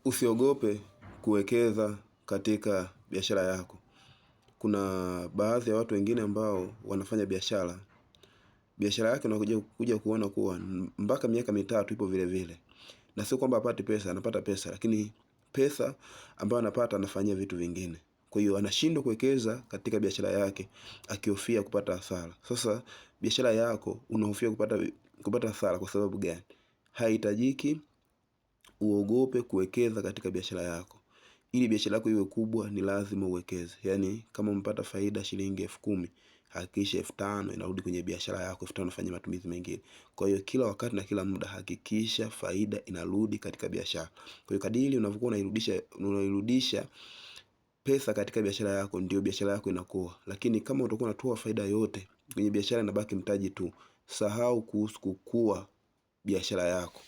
Usiogope kuwekeza katika biashara yako. Kuna baadhi ya watu wengine ambao wanafanya biashara yake na kuja kuona kuwa mpaka miaka mitatu ipo vile vile. Na sio kwamba hapati pesa, anapata pesa, lakini pesa ambayo anapata anafanyia vitu vingine. Kwa hiyo anashindwa kuwekeza katika biashara yake akihofia kupata hasara. Sasa biashara yako unahofia kupata hasara kwa sababu gani? Haihitajiki uogope kuwekeza katika biashara yako. Ili biashara yako iwe kubwa ni lazima uwekeze. Yaani kama umepata faida shilingi 10,000, hakikisha 5,000 inarudi kwenye biashara yako, 5,000 fanya matumizi mengine. Kwa hiyo kila wakati na kila muda hakikisha faida inarudi katika biashara. Kwa hiyo kadiri unavyokuwa unairudisha pesa katika biashara yako, ndio biashara yako inakuwa. Lakini kama utakuwa unatoa faida yote kwenye biashara, inabaki mtaji tu, sahau kuhusu kukua biashara yako.